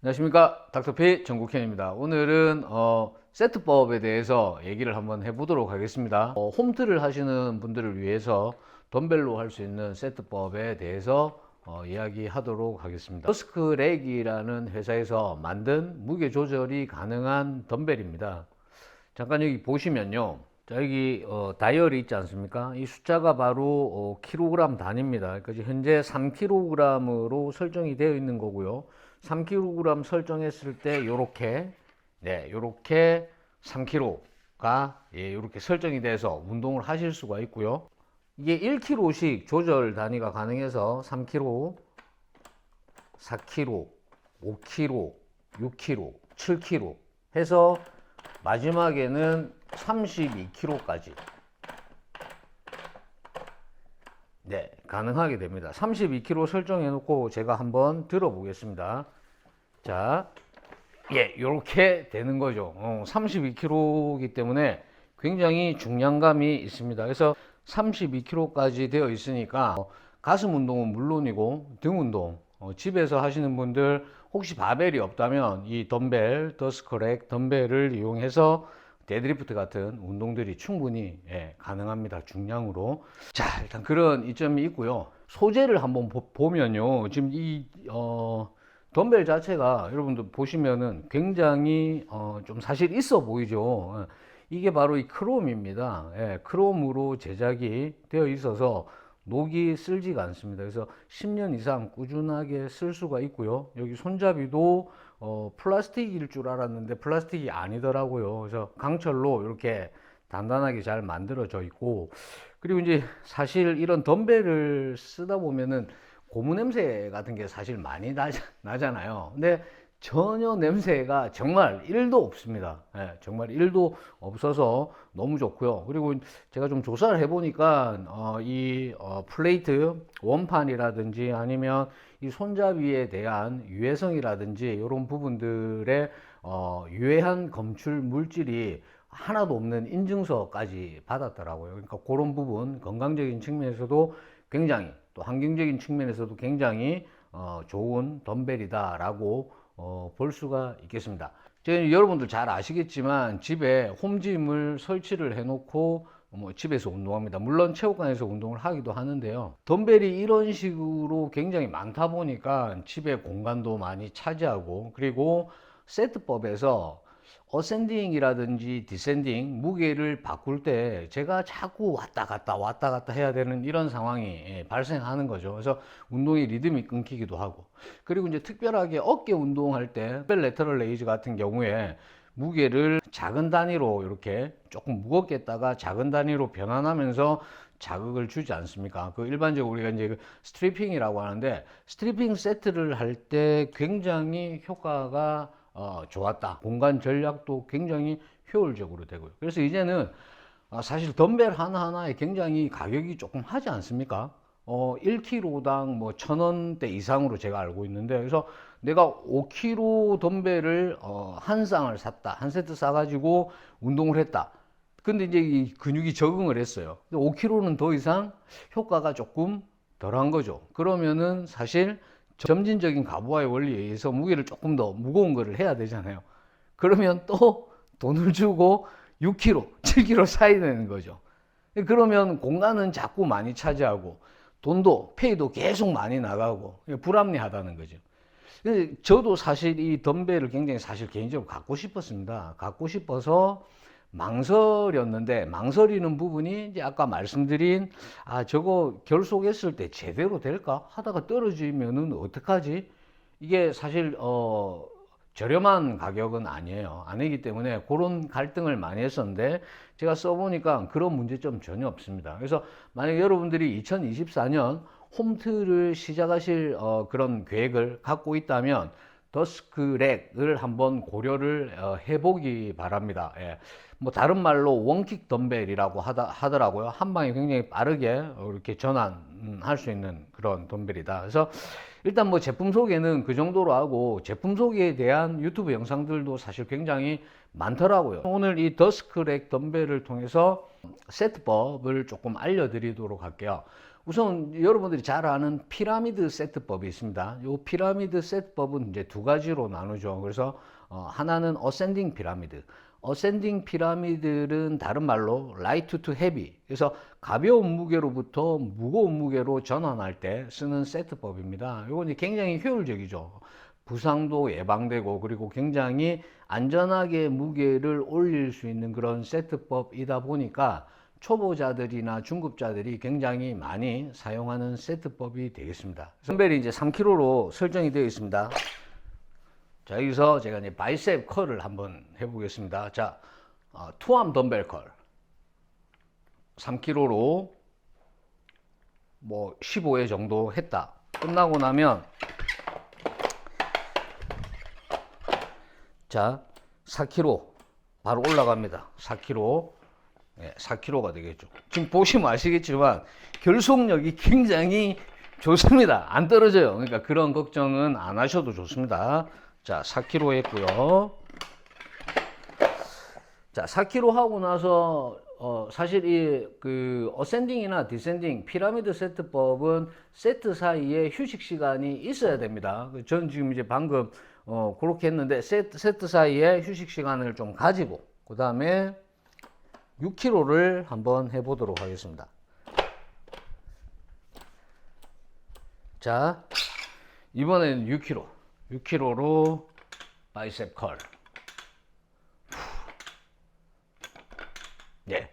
안녕하십니까, 닥터피 정국현입니다. 오늘은 세트법에 대해서 얘기를 한번 해보도록 하겠습니다. 홈트를 하시는 분들을 위해서 덤벨로 할 수 있는 세트법에 대해서 이야기하도록 하겠습니다. 더스크렉이라는 회사에서 만든 무게 조절이 가능한 덤벨입니다. 잠깐 여기 보시면요, 자, 여기 다이얼이 있지 않습니까? 이 숫자가 바로 킬로그램 단위입니다. 그러니까 현재 3kg으로 설정이 되어 있는 거고요. 3kg 설정했을 때 요렇게 요렇게 3kg가 요렇게 설정이 돼서 운동을 하실 수가 있고요. 이게 1kg씩 조절 단위가 가능해서 3kg, 4kg, 5kg, 6kg, 7kg 해서 마지막에는 32kg까지 가능하게 됩니다. 32kg 설정해 놓고 제가 한번 들어 보겠습니다. 자, 이렇게 되는 거죠. 32kg이기 때문에 굉장히 중량감이 있습니다. 그래서 32kg까지 되어 있으니까 가슴 운동은 물론이고 등 운동, 집에서 하시는 분들 혹시 바벨이 없다면 이 덤벨, 더스크렉 덤벨을 이용해서 데드리프트 같은 운동들이 충분히 가능합니다. 중량으로. 자, 일단 그런 이점이 있고요. 소재를 한번 보면요. 지금 이 덤벨 자체가 여러분들 보시면은 굉장히 좀 사실 있어 보이죠. 이게 바로 이 크롬입니다. 크롬으로 제작이 되어 있어서 녹이 쓸지가 않습니다. 그래서 10년 이상 꾸준하게 쓸 수가 있고요. 여기 손잡이도 플라스틱일 줄 알았는데 플라스틱이 아니더라고요. 그래서 강철로 이렇게 단단하게 잘 만들어져 있고, 그리고 이제 사실 이런 덤벨을 쓰다 보면은 고무 냄새 같은 게 사실 많이 나잖아요. 근데 전혀 냄새가 정말 1도 없습니다. 정말 1도 없어서 너무 좋고요. 그리고 제가 좀 조사를 해보니까 이 플레이트 원판이라든지 아니면 이 손잡이에 대한 유해성이라든지 이런 부분들의 유해한 검출 물질이 하나도 없는 인증서까지 받았더라고요. 그러니까 그런 부분 건강적인 측면에서도 굉장히, 또 환경적인 측면에서도 굉장히 좋은 덤벨이다라고 볼 수가 있겠습니다. 여러분들 잘 아시겠지만 집에 홈짐을 설치를 해놓고 집에서 운동합니다. 물론 체육관에서 운동을 하기도 하는데요. 덤벨이 이런 식으로 굉장히 많다 보니까 집에 공간도 많이 차지하고, 그리고 세트법에서 어센딩이라든지 디센딩 무게를 바꿀 때 제가 자꾸 왔다 갔다 해야 되는 이런 상황이 발생하는 거죠. 그래서 운동의 리듬이 끊기기도 하고, 그리고 이제 특별하게 어깨 운동할 때 레터럴 레이즈 같은 경우에 무게를 작은 단위로 이렇게 조금 무겁게 했다가 작은 단위로 변환하면서 자극을 주지 않습니까? 그 일반적으로 우리가 이제 그 스트리핑이라고 하는데, 스트리핑 세트를 할 때 굉장히 효과가 좋았다. 공간 전략도 굉장히 효율적으로 되고요. 그래서 이제는 사실 덤벨 하나하나에 굉장히 가격이 조금 하지 않습니까? 1kg당 뭐 1,000원대 이상으로 제가 알고 있는데, 그래서 내가 5kg 덤벨을 한 쌍을 샀다. 한 세트 사가지고 운동을 했다. 근데 이제 이 근육이 적응을 했어요. 5kg는 더 이상 효과가 조금 덜한 거죠. 그러면은 사실 점진적인 가부화의 원리에 의해서 무게를 조금 더 무거운 거를 해야 되잖아요. 그러면 또 돈을 주고 6kg, 7kg 사야 되는 거죠. 그러면 공간은 자꾸 많이 차지하고 돈도, 페이도 계속 많이 나가고 불합리하다는 거죠. 저도 사실 이 덤벨을 굉장히 사실 개인적으로 갖고 싶었습니다. 갖고 싶어서 망설였는데, 망설이는 부분이 이제 아까 말씀드린 저거 결속했을 때 제대로 될까 하다가 떨어지면은 어떡하지? 이게 사실 저렴한 가격은 아니기 때문에 그런 갈등을 많이 했었는데, 제가 써보니까 그런 문제점 전혀 없습니다. 그래서 만약 여러분들이 2024년 홈트를 시작하실 그런 계획을 갖고 있다면 더스크렉을 한번 고려를 해보기 바랍니다. 뭐 다른 말로 원킥 덤벨이라고 하더라고요. 한 방에 굉장히 빠르게 이렇게 전환할 수 있는 그런 덤벨이다. 그래서 일단 뭐 제품 소개는 그 정도로 하고, 제품 소개에 대한 유튜브 영상들도 사실 굉장히 많더라고요. 오늘 이 더스크렉 덤벨을 통해서 세트법을 조금 알려드리도록 할게요. 우선 여러분들이 잘 아는 피라미드 세트법이 있습니다. 이 피라미드 세트법은 이제 두 가지로 나누죠. 그래서 하나는 어센딩 피라미드. 어센딩 피라미드는 다른 말로 라이트 투 헤비. 그래서 가벼운 무게로부터 무거운 무게로 전환할 때 쓰는 세트법입니다. 이건 굉장히 효율적이죠. 부상도 예방되고 그리고 굉장히 안전하게 무게를 올릴 수 있는 그런 세트법이다 보니까 초보자들이나 중급자들이 굉장히 많이 사용하는 세트법이 되겠습니다. 덤벨이 이제 3kg로 설정이 되어 있습니다. 자, 여기서 제가 이제 바이셉 컬을 한번 해보겠습니다. 자, 투암 덤벨 컬 3kg로 뭐 15회 정도 했다. 끝나고 나면 자, 4kg 바로 올라갑니다. 4kg. 네, 4kg가 되겠죠. 지금 보시면 아시겠지만 결속력이 굉장히 좋습니다. 안 떨어져요. 그러니까 그런 걱정은 안 하셔도 좋습니다. 자, 4kg 했고요. 자, 4kg 하고 나서 사실 이 그 어센딩이나 디센딩 피라미드 세트법은 세트 사이에 휴식 시간이 있어야 됩니다. 전 지금 이제 방금 그렇게 했는데 세트 사이에 휴식 시간을 좀 가지고 그 다음에 6kg를 한번 해보도록 하겠습니다. 자, 이번에는 6kg. 6kg로 바이셉 컬. 예.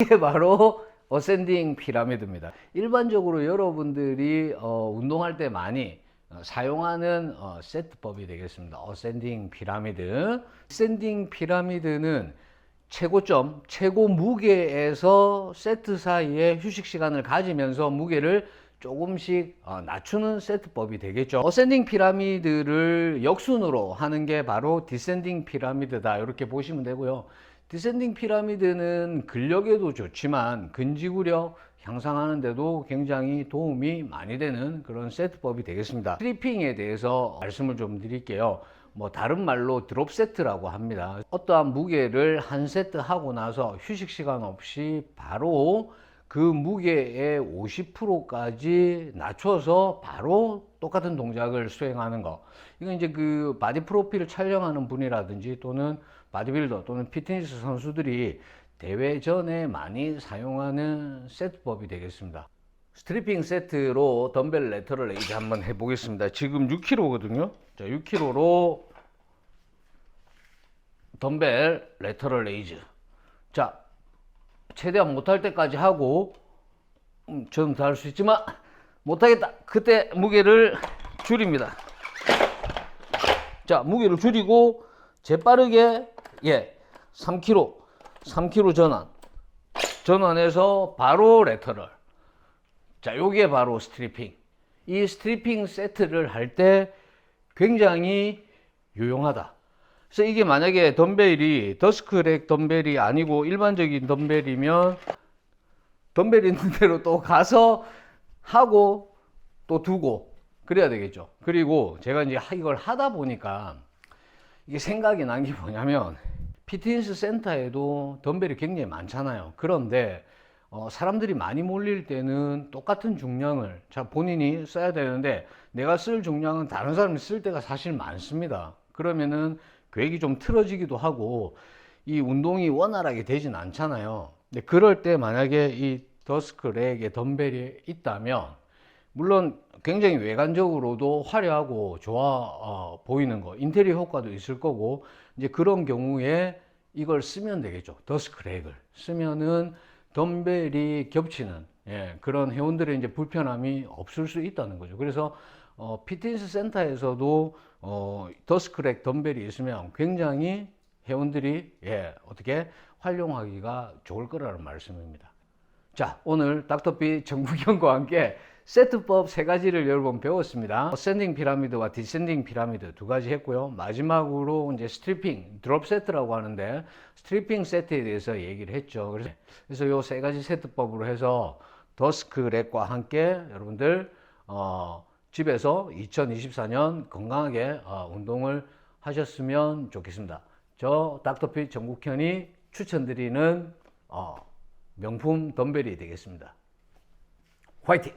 이게 바로 어센딩 피라미드입니다. 일반적으로 여러분들이 운동할 때 많이 사용하는 세트법이 되겠습니다. 어센딩 피라미드. 어센딩 피라미드는 최고점, 최고 무게에서 세트 사이에 휴식 시간을 가지면서 무게를 조금씩 낮추는 세트법이 되겠죠. 어센딩 피라미드를 역순으로 하는 게 바로 디센딩 피라미드다. 이렇게 보시면 되고요. 디센딩 피라미드는 근력에도 좋지만 근지구력 향상하는 데도 굉장히 도움이 많이 되는 그런 세트법이 되겠습니다. 스트리핑에 대해서 말씀을 좀 드릴게요. 뭐 다른 말로 드롭 세트라고 합니다. 어떠한 무게를 한 세트 하고 나서 휴식 시간 없이 바로 그 무게의 50%까지 낮춰서 바로 똑같은 동작을 수행하는 거. 이건 이제 그 바디 프로필을 촬영하는 분이라든지 또는 바디빌더 또는 피트니스 선수들이 대회 전에 많이 사용하는 세트법이 되겠습니다. 스트리핑 세트로 덤벨 레터럴 레이즈 한번 해보겠습니다. 지금 6kg거든요. 자, 6kg로 덤벨 레터럴 레이즈. 자, 최대한 못할 때까지 하고 저는 다 할 수 있지만 못하겠다. 그때 무게를 줄입니다. 자, 무게를 줄이고 재빠르게 3kg 전환해서 바로 레터럴. 자, 요게 바로 스트리핑. 이 스트리핑 세트를 할 때 굉장히 유용하다. 그래서 이게 만약에 덤벨이 더스크렉 덤벨이 아니고 일반적인 덤벨이면 덤벨 있는 대로 또 가서 하고 또 두고 그래야 되겠죠. 그리고 제가 이제 이걸 하다 보니까 이게 생각이 난 게 뭐냐면 피트니스 센터에도 덤벨이 굉장히 많잖아요. 그런데 사람들이 많이 몰릴 때는 똑같은 중량을 본인이 써야 되는데 내가 쓸 중량은 다른 사람이 쓸 때가 사실 많습니다. 그러면은 계획이 좀 틀어지기도 하고 이 운동이 원활하게 되진 않잖아요. 근데 그럴 때 만약에 이 더스크렉에 덤벨이 있다면 물론 굉장히 외관적으로도 화려하고 좋아 보이는 거, 인테리어 효과도 있을 거고 이제 그런 경우에 이걸 쓰면 되겠죠. 더스크렉을 쓰면은 덤벨이 겹치는 그런 회원들의 이제 불편함이 없을 수 있다는 거죠. 그래서 피트니스 센터에서도 더스크렉 덤벨이 있으면 굉장히 회원들이 어떻게 활용하기가 좋을 거라는 말씀입니다. 자, 오늘 닥터피 정국영과 함께 세트법 세 가지를 여러 번 배웠습니다. 어센딩 피라미드와 디센딩 피라미드 두 가지 했고요. 마지막으로 이제 스트리핑, 드롭 세트라고 하는데 스트리핑 세트에 대해서 얘기를 했죠. 그래서 요 세 가지 세트법으로 해서 더스크렉과 함께 여러분들 집에서 2024년 건강하게 운동을 하셨으면 좋겠습니다. 저 닥터피 정국현이 추천드리는 명품 덤벨이 되겠습니다. 화이팅!